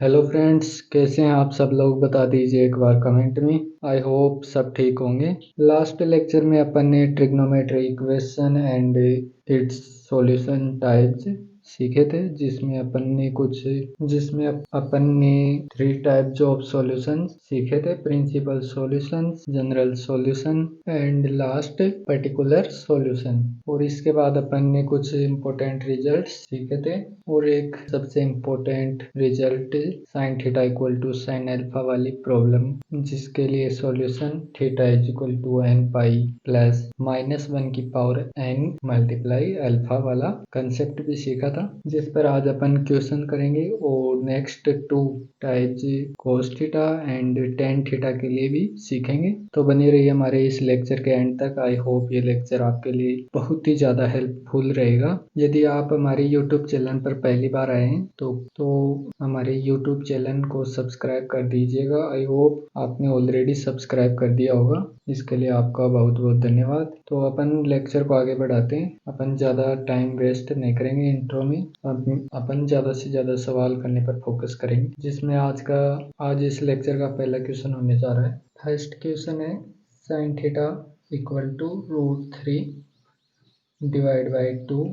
Hello friends, कैसे हैं आप सब लोग? बता दीजिए एक बार कमेंट में। आई होप सब ठीक होंगे। लास्ट लेक्चर में अपन ने trigonometry equation and it's solution types सीखे थे, जिसमें अपन ने 3 टाइप्स ऑफ सॉल्यूशन सीखे थे: principal solution, general solution and last particular solution. और इसके बाद अपन ने कुछ इम्पोर्टेंट रिजल्ट्स सीखे थे और एक सबसे important result sine theta equal to sine alpha वाली प्रॉब्लम, जिसके लिए solution theta is equal to n pi plus -1 की पावर एन मल्टीप्लाई अल्फा वाला कंसेप्ट भी सीखा था, जिस पर आज अपन क्वेश्चन करेंगे। और next 2 types cos theta and tan theta के लिए भी सीखेंगे। तो बनी रहिए हमारे इस लेक्चर के एंड तक। आई होप ये लेक्चर आपके लिए बहुत ही ज़्यादा हेल्पफुल रहेगा। यदि आप हमारे यूट्यूब चैनल पर पहली बार आए हैं तो हमारे यूट्यूब चैनल को सब्सक्राइब कर दीजिएगा। आई होप आपने ऑलरेडी सब्सक्राइब कर दिया होगा। इसके लिए आपका बहुत बहुत धन्यवाद। तो अपन लेक्चर को आगे बढ़ाते हैं। अपन ज़्यादा टाइम वेस्ट नहीं करेंगे इंट्रो में। अपन ज़्यादा से ज़्यादा सवाल करने पर फोकस करेंगे, जिसमें आज इस लेक्चर का पहला क्वेश्चन होने जा रहा है। फर्स्ट क्वेश्चन है sine theta equal to √3 divide by 2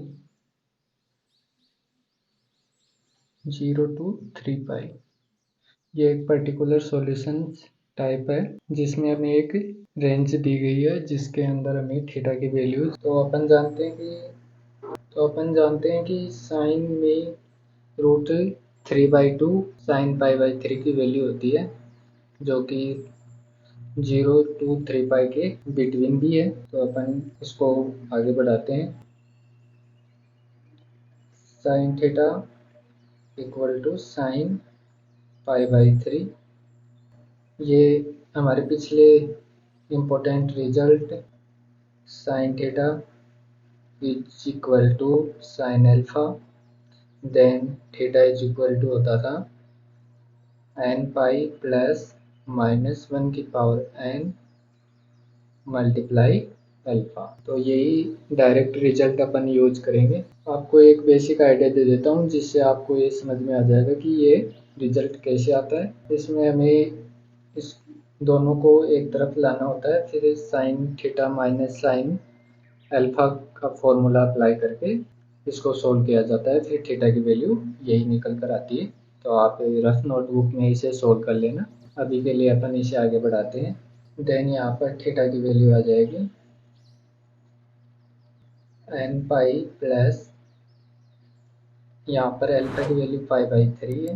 0 to 3 pi. ये एक पर्टिकुलर सॉल्यूशन टाइप है, जिसमें हमें एक रेंज दी गई है, जिसके अंदर हमें थीटा की वैल्यूज तो अपन जानते हैं कि साइन में √3/2 साइन पाई/3 की वैल्यू होती है, जो कि 0 to 3 पाई के बिटवीन भी है। तो अपन इसको आगे बढ़ाते हैं। Sine theta equal to sine पाई/3। ये हमारे पिछले important result sine theta is equal to sine alpha, then theta is equal to होता था एन पाई प्लस -1 की पावर एन मल्टीप्लाई अल्फा। तो यही डायरेक्ट रिजल्ट अपन यूज करेंगे। आपको एक बेसिक आइडिया दे देता हूँ, जिससे आपको ये समझ में आ जाएगा कि ये रिजल्ट कैसे आता है। इसमें हमें इस दोनों को एक तरफ लाना होता है, फिर sine theta minus sine alpha का फॉर्मूला अप्लाई करके इसको सोल्व किया जाता है। फिर थीटा की वैल्यू यही निकल कर आती है। तो आप रफ नोटबुक में इसे सोल्व कर लेना। अभी के लिए अपन इसे आगे बढ़ाते हैं। देन यहाँ पर थीटा की वैल्यू आ जाएगी एन पाई प्लस, यहाँ पर अल्फा की वैल्यू पाई/3 है,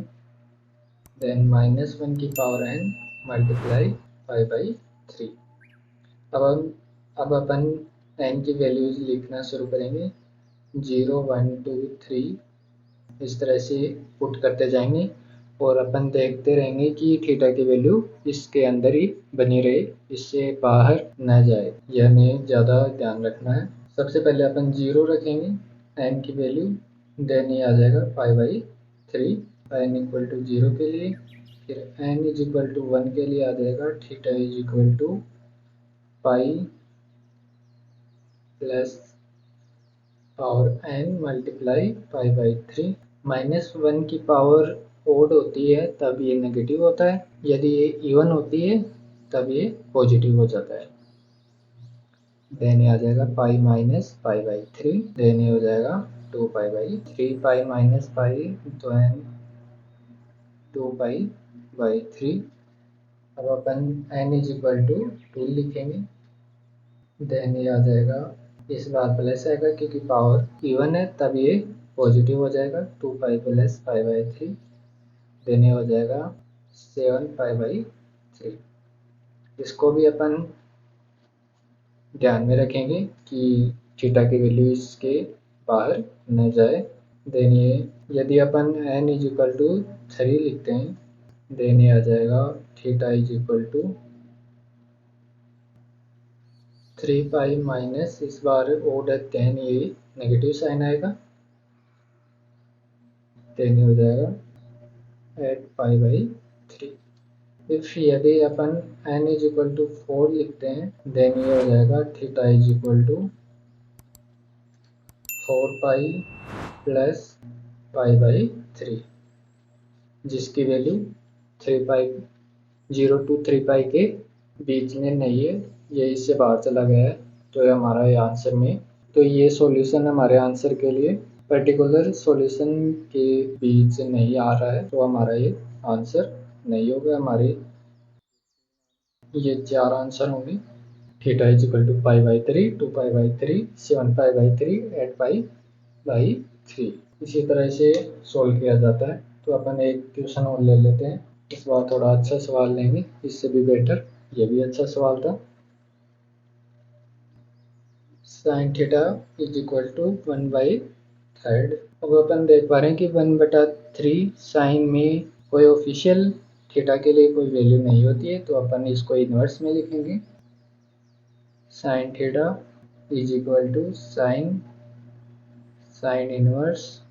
देन -1 की पावर एन मल्टीप्लाई पाई/3। अब अपन एन की वैल्यूज लिखना शुरू करेंगे। 0 1 2 3 इस तरह से पुट करते जाएंगे और अपन देखते रहेंगे कि थीटा की वैल्यू इसके अंदर ही बनी रहे, इससे बाहर न जाए। यह हमें ज़्यादा ध्यान रखना है। सबसे पहले अपन 0 रखेंगे एन की वैल्यू, देन ये आ जाएगा पाई/3 एन इक्वल टू 0 के लिए। फिर एन इज इक्वल टू 1 के लिए आ जाएगा theta is equal to pi plus power n multiply पाई/3। -1 की पावर ओड होती है तब ये नेगेटिव होता है, यदि ये इवन होती है तब ये पॉजिटिव हो जाता है। देन ये आ जाएगा पाई माइनस पाई/3, देन ये हो जाएगा 2 पाई/3 पाई माइनस पाई तो एन 2 पाई/3। अब अपन एन इज इक्वल टू 2 लिखेंगे, देन ये आ जाएगा, इस बार प्लस आएगा क्योंकि पावर इवन है, तब ये पॉजिटिव हो जाएगा 2 पाई प्लस पाई/3, देन ये हो जाएगा 7 पाई/3। इसको भी अपन ध्यान में रखेंगे कि थीटा की वैल्यू इसके बाहर न जाए। देन ये यदि अपन n इज इक्वल टू 3 लिखते हैं, देन ये आ जाएगा theta is equal to 3 pi minus, इस बार ओड है देन ये नेगेटिव साइन आएगा, देन ये हो जाएगा 8 पाई/3। इफ यदि अपन n इज इक्वल टू 4 लिखते हैं, देन ये हो जाएगा theta is equal to 4 pi plus पाई/3। जिसकी वैल्यू 0 to 3 पाई के बीच में नहीं है, ये इससे बाहर चला गया है, तो ये हमारा ये आंसर में, तो ये सॉल्यूशन हमारे आंसर के लिए पर्टिकुलर सॉल्यूशन के बीच नहीं आ रहा है, तो हमारा ये आंसर नहीं होगा। हमारे ये 4 आंसर होंगे। थीटा इज इक्वल टू पाई/3, 2 पाई/3, 7 पाई/3, 8 पाई/3। इसी तरह से सोल्व किया जाता है। तो अपन एक क्वेश्चन और ले लेते हैं, इस बार थोड़ा अच्छा सवाल लेंगे, इससे भी बेटर। ये भी अच्छा सवाल था। Sine theta is equal to 1/3। अब अपन देख पा रहे हैं कि 1/3 साइन में कोई ऑफिशियल थीटा के लिए कोई वैल्यू नहीं होती है, तो अपन इसको इन्वर्स में लिखेंगे। Sine theta is equal to sine inverse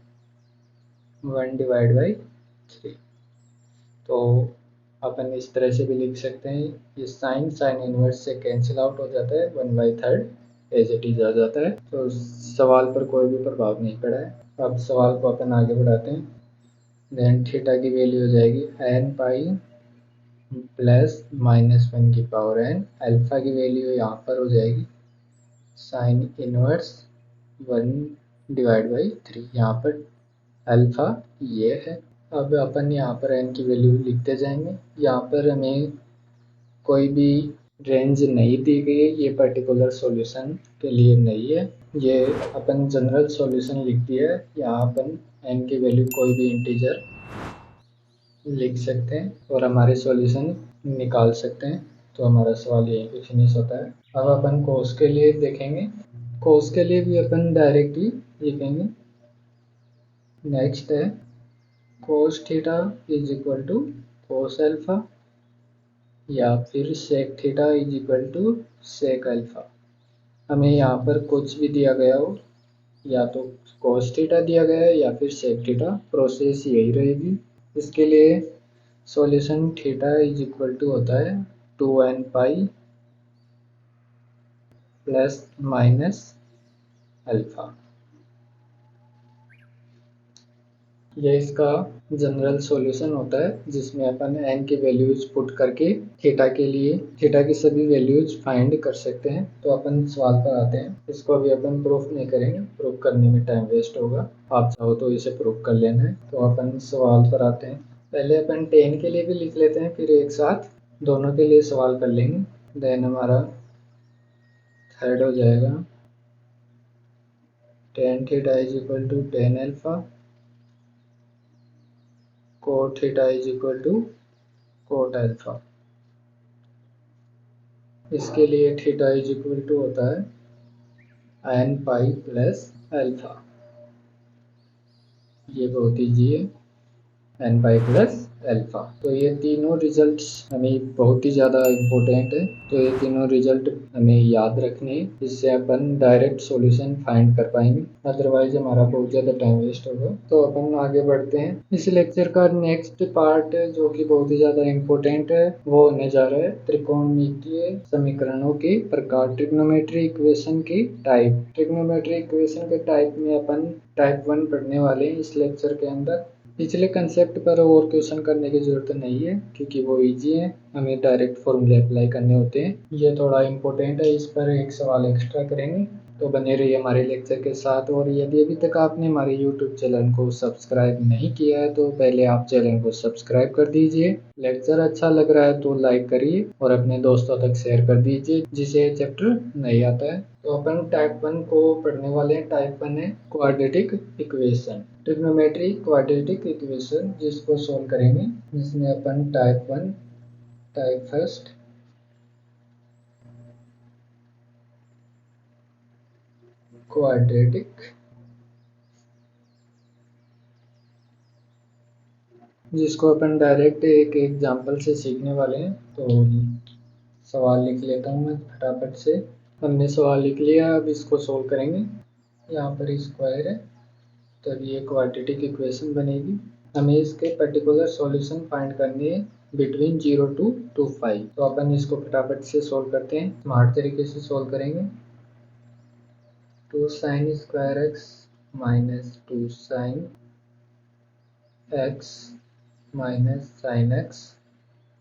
1/3। तो अपन इस तरह से भी लिख सकते हैं, ये साइन इनवर्स से कैंसिल आउट हो जाता है, 1/3 एज इट इज आ जाता है। तो सवाल पर कोई भी प्रभाव नहीं पड़ा है। अब सवाल को अपन आगे बढ़ाते हैं। देन थीटा की वैल्यू हो जाएगी n पाई प्लस -1 की पावर n। अल्फा की वैल्यू यहाँ पर हो जाएगी साइन इनवर्स 1/3। यहाँ पर अल्फा ये है। अब अपन यहाँ पर n की वैल्यू लिखते जाएंगे। यहाँ पर हमें कोई भी रेंज नहीं दी गई है, ये पर्टिकुलर सॉल्यूशन के लिए नहीं है, ये अपन जनरल सॉल्यूशन लिख दिया है। यहाँ अपन n की वैल्यू कोई भी इंटीजर लिख सकते हैं और हमारे सॉल्यूशन निकाल सकते हैं। तो हमारा सवाल यहीं पे फिनिश होता है। अब अपन कोस के लिए देखेंगे। कोस के लिए भी अपन डायरेक्ट ही लिखेंगे। नेक्स्ट है cos theta is equal to cos alpha, या फिर sec theta is equal to sec alpha. हमें यहाँ पर कुछ भी दिया गया हो, या तो cos थीटा दिया गया है या फिर sec थीटा, प्रोसेस यही रहेगी। इसके लिए solution theta is equal to होता है 2n pi plus minus alpha. ये इसका जनरल सॉल्यूशन होता है, जिसमें अपन n की वैल्यूज पुट करके थीटा के लिए थीटा की सभी वैल्यूज फाइंड कर सकते हैं। तो अपन सवाल पर आते हैं। इसको अभी अपन प्रूफ नहीं करेंगे, प्रूफ करने में टाइम वेस्ट होगा। आप चाहो तो इसे प्रूफ कर लेना है। तो अपन सवाल पर आते हैं। पहले अपन 10 के लिए भी लिख लेते हैं, फिर एक साथ दोनों के लिए सवाल कर लेंगे। देन हमारा थर्ड हो जाएगा tan theta is equal to tan alpha, cot theta is equal to cot alpha. इसके लिए थीटा इज इक्वल टू होता है n पाई प्लस अल्फा। ये बहुत ईजी है, n पाई प्लस अल्फा। तो ये तीनों रिजल्ट्स हमें बहुत ही ज़्यादा इम्पोर्टेंट है। तो ये तीनों रिजल्ट हमें याद रखने हैं, जिससे अपन डायरेक्ट सॉल्यूशन फाइंड कर पाएंगे। अदरवाइज हमारा बहुत ज़्यादा टाइम वेस्ट होगा। तो अपन आगे बढ़ते हैं। इस लेक्चर का नेक्स्ट पार्ट जो कि बहुत ही ज़्यादा इम्पोर्टेंट है, वो होने जा रहा है त्रिकोणमितीय समीकरणों के प्रकार, ट्रिग्नोमेट्री इक्वेशन की टाइप। ट्रिग्नोमेट्री इक्वेशन के टाइप में अपन टाइप 1 पढ़ने वाले हैं इस लेक्चर के अंदर। पिछले कंसेप्ट पर और क्वेश्चन करने की ज़रूरत नहीं है, क्योंकि वो इजी है, हमें डायरेक्ट फॉर्मूले अप्लाई करने होते हैं। ये थोड़ा इम्पोर्टेंट है, इस पर एक सवाल एक्स्ट्रा करेंगे। तो बने रहिए हमारे लेक्चर के साथ। और यदि अभी तक आपने हमारे यूट्यूब चैनल को सब्सक्राइब नहीं किया है, तो पहले आप चैनल को सब्सक्राइब कर दीजिए। लेक्चर अच्छा लग रहा है तो लाइक करिए और अपने दोस्तों तक शेयर कर दीजिए जिसे चैप्टर नहीं आता है। तो अपन टाइप 1 को पढ़ने वाले हैं। टाइप 1 है quadratic equation, trigonometry quadratic equation, जिसको सोल्व करेंगे। जिसमें अपन टाइप 1, टाइप फर्स्ट, क्वाड्रेटिक, जिसको अपन डायरेक्ट एक एग्जांपल से सीखने वाले हैं। तो सवाल लिख लेता हूँ मैं फटाफट से। हमने सवाल लिख लिया, अब इसको सोल्व करेंगे। यहाँ पर स्क्वायर है, तब ये क्वाड्रेटिक इक्वेशन बनेगी। हमें इसके पर्टिकुलर सॉल्यूशन फाइंड करने हैं बिटवीन 0 to 2 पाई। तो अपन इसको फटाफट से सोल्व करते हैं, स्मार्ट तरीके से सोल्व करेंगे। 2 sine square x minus 2 sine x minus sine x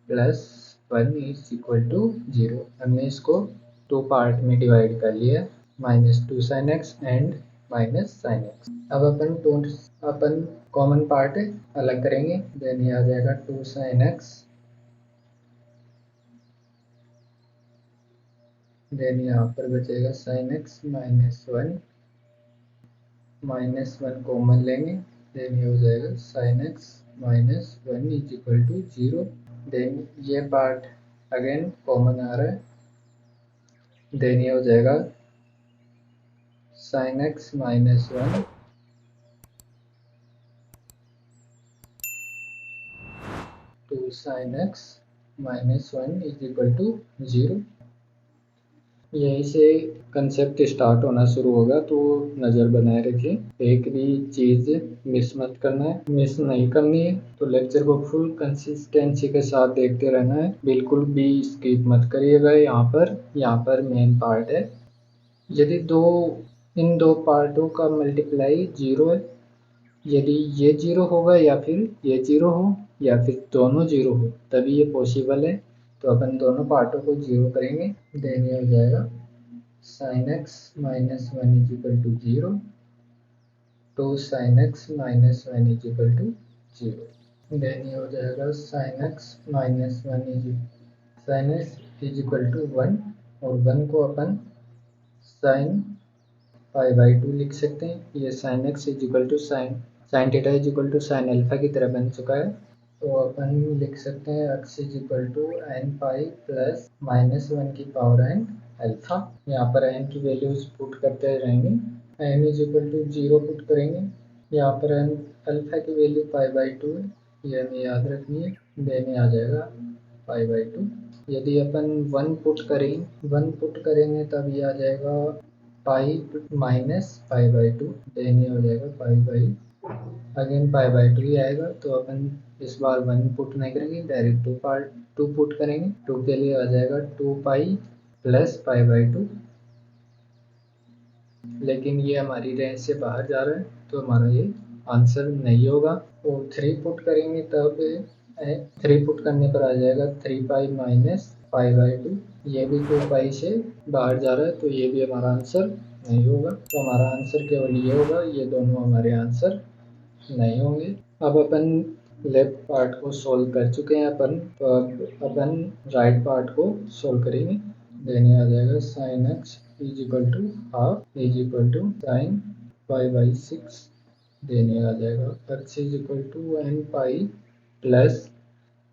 plus 1 is equal to 0। हमने इसको 2 पार्ट में डिवाइड कर लिया, -2 sine x and minus sine x. अब अपन कॉमन पार्ट अलग करेंगे, देन ये आ जाएगा 2 साइन एक्स, देन यहाँ पर बचेगा साइन एक्स -1 कॉमन लेंगे, देन ये हो जाएगा sine x -1 is equal to 0। Then ये पार्ट अगेन कॉमन आ रहा है, देन ये हो जाएगा sine x -1 2 sine x -1 is equal to 0। यहीं से कंसेप्ट स्टार्ट होना शुरू होगा, तो नज़र बनाए रखिए, एक भी चीज़ मिस मत करना है, मिस नहीं करनी है। तो लेक्चर को फुल कंसिस्टेंसी के साथ देखते रहना है, बिल्कुल भी स्किप मत करिएगा। यहाँ पर मेन पार्ट है, यदि इन दो पार्टों का मल्टीप्लाई 0 है, यदि ये 0 होगा या फिर ये 0 हो या फिर दोनों 0 हो, तभी ये पॉसिबल है। तो अपन दोनों पार्टों को 0 करेंगे, देन ये हो जाएगा sine x -1 is equal to 0, 2 sine x -1 is equal to 0। Then ये हो जाएगा sine x is equal to 1, और 1 को अपन साइन π/2 लिख सकते हैं। ये sine x is equal to sine theta is equal to sine alpha की तरह बन चुका है। तो अपन लिख सकते हैं x is equal to n pi plus -1 की पावर एन अल्फा। यहाँ पर एन की वैल्यूज पुट करते रहेंगे, n is equal to 0 put करेंगे, यहाँ पर एन अल्फा की वैल्यू π/2 है, ये हमें याद रखनी है, देने आ जाएगा π/2। यदि अपन 1 पुट करेंगे तब ये आ जाएगा पाई माइनस π/2, देन ये हो जाएगा अगेन π/2 ही आएगा। तो अपन इस बार 1 पुट नहीं करेंगे, डायरेक्ट 2 पुट करेंगे, 2 के लिए आ जाएगा 2 पाई प्लस π/2, लेकिन ये हमारी रेंज से बाहर जा रहा है, तो हमारा ये आंसर नहीं होगा। और 3 पुट करेंगे तब 3 पुट करने पर आ जाएगा 3 पाई माइनस π/2, ये भी 2 पाई से बाहर जा रहा है, तो ये भी हमारा आंसर नहीं होगा। तो हमारा आंसर केवल ये होगा, ये दोनों हमारे आंसर नहीं होंगे। अब अपन लेफ्ट पार्ट को सोल्व कर चुके हैं तो अब अपन राइट पार्ट को सोल्व करेंगे। देने आ जाएगा sine x is equal to half is equal to sine π/6, then आ जाएगा x is equal to n pi plus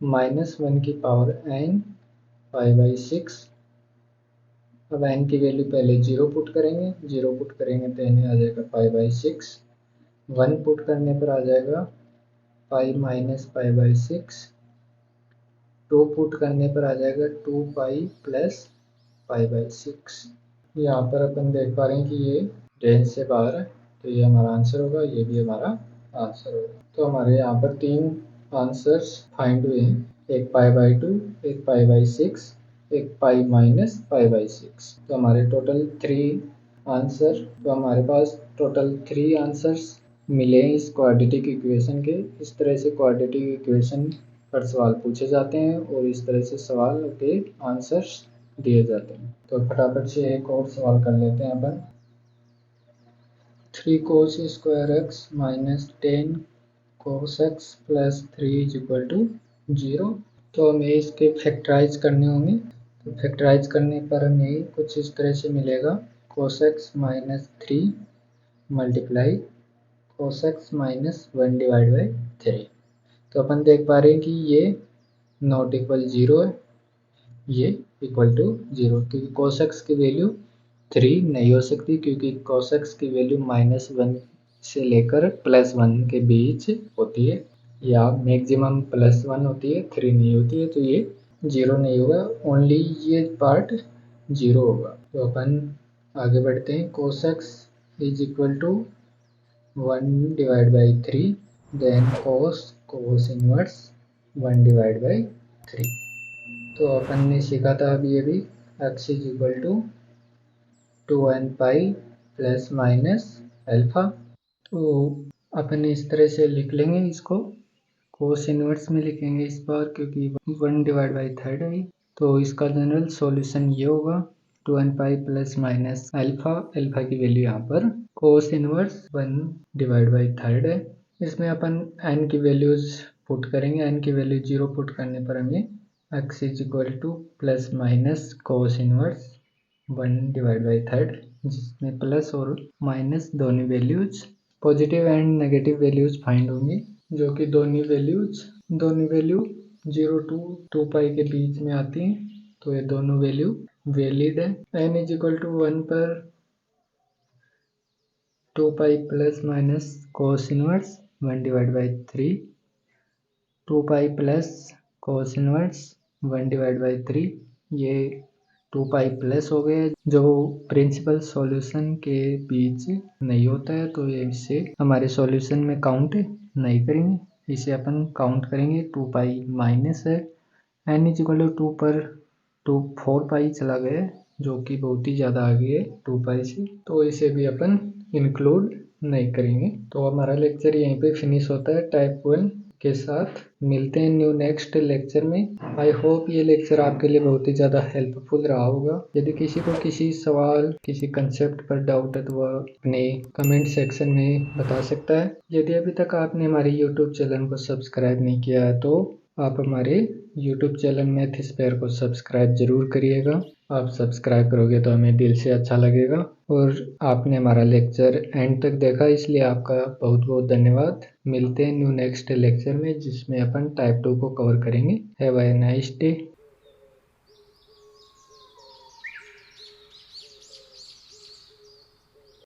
-1 की पावर एन π/6। अब एन की वैल्यू पहले 0 पुट करेंगे, 0 पुट करेंगे तो एन आ जाएगा π/6, 1 पुट करने पर आ जाएगा पाई माइनस π/6, 2 पुट करने पर आ जाएगा 2 पाई प्लस π/6। यहाँ पर अपन देख पा रहे हैं कि ये रेंज से बाहर है, तो ये हमारा आंसर होगा, ये भी हमारा आंसर होगा। तो हमारे यहाँ पर 3 आंसर्स फाइंड हुए हैं, एक π/2, एक π/6, एक पाई माइनस π/6। तो हमारे टोटल 3 आंसर, तो हमारे पास टोटल 3 आंसर्स मिले हैं इस क्वाड्रेटिक इक्वेशन के। इस तरह से क्वाड्रेटिक इक्वेशन पर सवाल पूछे जाते हैं और इस तरह से सवाल के आंसर्स दिए जाते हैं। तो फटाफट से एक और सवाल कर लेते हैं अपन। 3 cos square x minus 10 cos x plus 3 is equal to 0। तो हमें इसके फैक्टराइज करने होंगे, तो फैक्टराइज करने पर हमें कुछ इस तरह से मिलेगा, cos x minus 3 multiply cos x minus 1 divide by 3। तो अपन देख पा रहे हैं कि ये नॉट इक्वल 0 है, ये इक्वल टू 0, क्योंकि cos x की वैल्यू 3 नहीं हो सकती, क्योंकि cos x की वैल्यू -1 से लेकर +1 के बीच होती है, या मैक्सिमम +1 होती है, 3 नहीं होती है, तो ये 0 नहीं होगा, ओनली ये पार्ट 0 होगा। तो अपन आगे बढ़ते हैं, cos x is equal to 1 divide by 3, then cos inverse 1 divide by 3। तो अपन ने सीखा था अभी x is equal to 2n pi plus minus alpha. तो अपन इस तरह से लिख लेंगे इसको, कोस इनवर्स में लिखेंगे इस बार, क्योंकि 1/3 है। तो इसका जनरल सॉल्यूशन ये होगा 2n pi plus minus alpha. Alpha की वैल्यू यहाँ पर कोस इनवर्स 1/3 है। इसमें अपन n की वैल्यूज पुट करेंगे। n की वैल्यू 0 पुट करने पर हमें x is equal two plus minus cos inverse 1/3, जिसमें प्लस और माइनस दोनों values positive and negative values find होंगी, जो कि दोनों वैल्यू 0 to 2 पाई के बीच में आती हैं। तो ये दोनों वैल्यू वैलिड है। n इज इक्वल टू 1 पर 2 पाई plus minus cos inverse 1/3, 2 pi plus cos inverse 1/3, ये 2 पाई प्लस हो गया, जो प्रिंसिपल सॉल्यूशन के बीच नहीं होता है, तो ये इसे हमारे सॉल्यूशन में काउंट नहीं करेंगे। इसे अपन काउंट करेंगे। 2 पाई माइनस है, n इज इक्वल टू 2 पर 4 पाई चला गया, जो कि बहुत ही ज़्यादा आगे है 2 पाई से, तो इसे भी अपन इंक्लूड नहीं करेंगे। तो हमारा लेक्चर यहीं पे फिनिश होता है टाइप 1 के साथ। मिलते हैं न्यू नेक्स्ट लेक्चर में। आई होप ये लेक्चर आपके लिए बहुत ही ज़्यादा हेल्पफुल रहा होगा। यदि किसी को किसी सवाल, किसी कंसेप्ट पर डाउट है तो वह अपने कमेंट सेक्शन में बता सकता है। यदि अभी तक आपने हमारे यूट्यूब चैनल को सब्सक्राइब नहीं किया है तो आप हमारे यूट्यूब चैनल मैथस्फेयर को सब्सक्राइब जरूर करिएगा। आप सब्सक्राइब करोगे तो हमें दिल से अच्छा लगेगा। और आपने हमारा लेक्चर एंड तक देखा, इसलिए आपका बहुत बहुत धन्यवाद। मिलते हैं न्यू नेक्स्ट लेक्चर में, जिसमें अपन टाइप 2 को कवर करेंगे। Have a nice day.